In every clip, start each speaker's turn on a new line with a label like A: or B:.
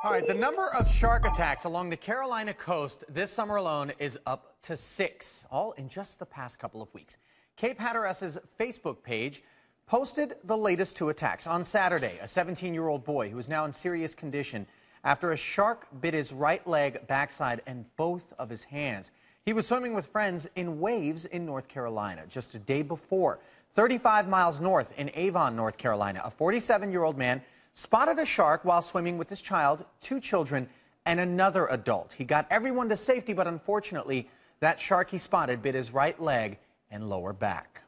A: All right, the number of shark attacks along the Carolina coast this summer alone is up to 6, all in just the past couple of weeks. Cape Hatteras' Facebook page posted the latest 2 attacks. On Saturday, a 17-year-old boy who is now in serious condition after a shark bit his right leg, backside, and both of his hands. He was swimming with friends in waves in North Carolina just a day before. 35 miles north in Avon, North Carolina, a 47-year-old man spotted a shark while swimming with his child, 2 children, and another adult. He got everyone to safety, but unfortunately, that shark he spotted bit his right leg and lower back.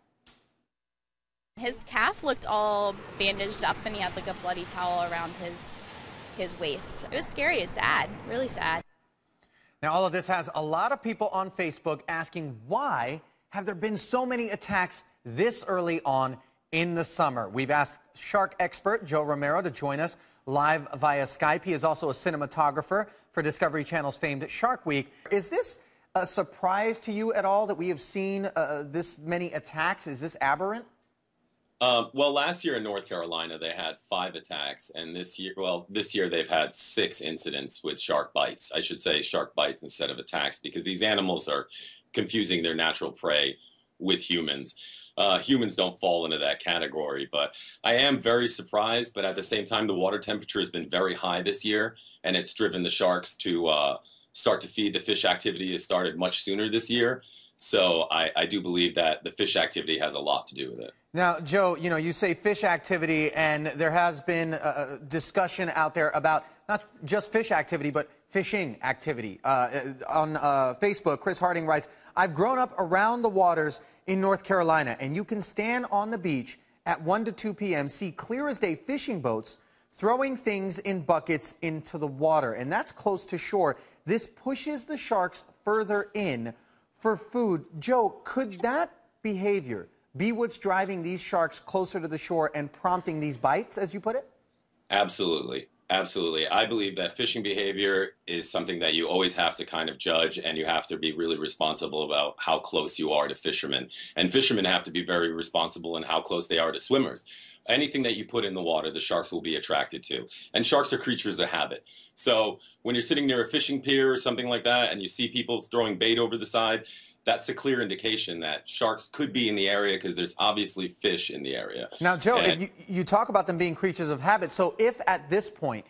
B: His calf looked all bandaged up, and he had like a bloody towel around his waist. It was scary. It's sad, really sad.
A: Now, all of this has a lot of people on Facebook asking, why have there been so many attacks this early on in the summer? We've asked shark expert Joe Romero to join us live via Skype. He is also a cinematographer for Discovery Channel's famed Shark Week. Is this a surprise to you at all that we have seen this many attacks? Is this aberrant?
C: Well, last year in North Carolina, they had 5 attacks, and this year they've had 6 incidents with shark bites. I should say shark bites instead of attacks, because these animals are confusing their natural prey with humans. Humans don't fall into that category, but I am very surprised. But at the same time, the water temperature has been very high this year, and it's driven the sharks to start to feed. The fish activity has started much sooner this year. So I do believe that the fish activity has a lot to do with it.
A: Now, Joe, you know, you say fish activity, and there has been discussion out there about not just fish activity, but fishing activity. On Facebook, Chris Harding writes, I've grown up around the waters in North Carolina, and you can stand on the beach at 1 to 2 p.m., see clear as day fishing boats throwing things in buckets into the water, and that's close to shore. This pushes the sharks further in for food. Joe, could that behavior be what's driving these sharks closer to the shore and prompting these bites, as you put it?
C: Absolutely. Absolutely. I believe that fishing behavior is something that you always have to kind of judge, and you have to be really responsible about how close you are to fishermen. And fishermen have to be very responsible in how close they are to swimmers. Anything that you put in the water, the sharks will be attracted to. And sharks are creatures of habit. So when you're sitting near a fishing pier or something like that, and you see people throwing bait over the side, that's a clear indication that sharks could be in the area, because there's obviously fish in the area.
A: Now, Joe, you talk about them being creatures of habit. So if at this point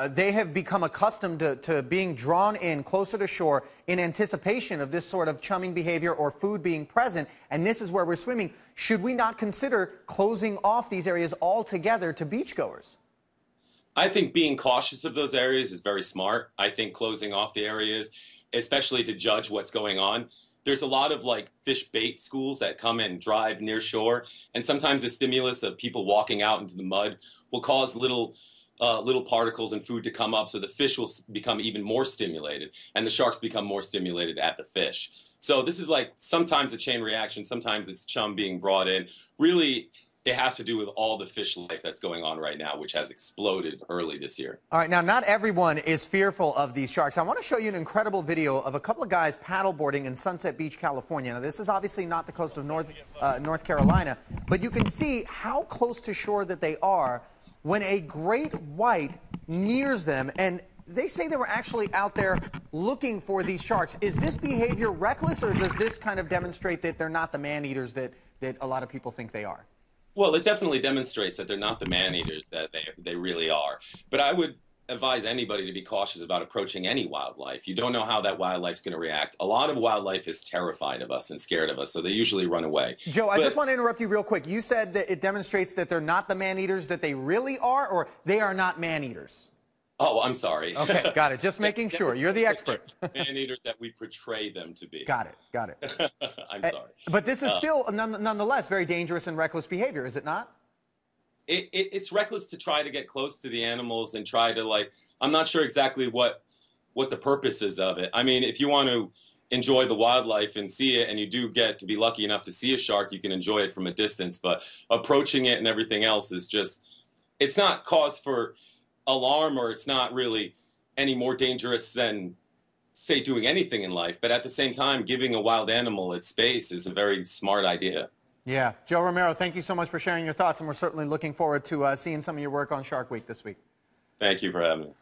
A: they have become accustomed to being drawn in closer to shore in anticipation of this sort of chumming behavior or food being present, and this is where we're swimming, should we not consider closing off these areas altogether to beachgoers?
C: I think being cautious of those areas is very smart. I think closing off the areas, especially to judge what's going on. There's a lot of like fish bait schools that come and drive near shore, and sometimes the stimulus of people walking out into the mud will cause little particles and food to come up, so the fish will become even more stimulated, and the sharks become more stimulated at the fish. So this is like sometimes a chain reaction, sometimes it's chum being brought in. Really, it has to do with all the fish life that's going on right now, which has exploded early this year.
A: All right, now, not everyone is fearful of these sharks. I want to show you an incredible video of a couple of guys paddleboarding in Sunset Beach, California. Now, this is obviously not the coast of North Carolina, but you can see how close to shore that they are when a great white nears them, and they say they were actually out there looking for these sharks. Is this behavior reckless, or does this kind of demonstrate that they're not the man-eaters that a lot of people think they are?
C: Well, it definitely demonstrates that they're not the man-eaters that they really are. But I would advise anybody to be cautious about approaching any wildlife. You don't know how that wildlife's going to react. A lot of wildlife is terrified of us and scared of us, so they usually run away.
A: Joe, I just want to interrupt you real quick. You said that it demonstrates that they're not the man-eaters that they really are, or they are not man-eaters?
C: Oh, I'm sorry.
A: Okay, got it. Just making sure. You're the expert.
C: Man-eaters that we portray them to be.
A: Got it.
C: I'm sorry.
A: But this is still, nonetheless, very dangerous and reckless behavior, is it not?
C: It's reckless to try to get close to the animals and try to, like, I'm not sure exactly what the purpose is of it. I mean, if you want to enjoy the wildlife and see it, and you do get to be lucky enough to see a shark, you can enjoy it from a distance. But approaching it and everything else is just, it's not cause for alarm, or it's not really any more dangerous than, say, doing anything in life. But at the same time, giving a wild animal its space is a very smart idea.
A: Yeah. Joe Romero, thank you so much for sharing your thoughts, and we're certainly looking forward to seeing some of your work on Shark Week this week.
C: Thank you for having me.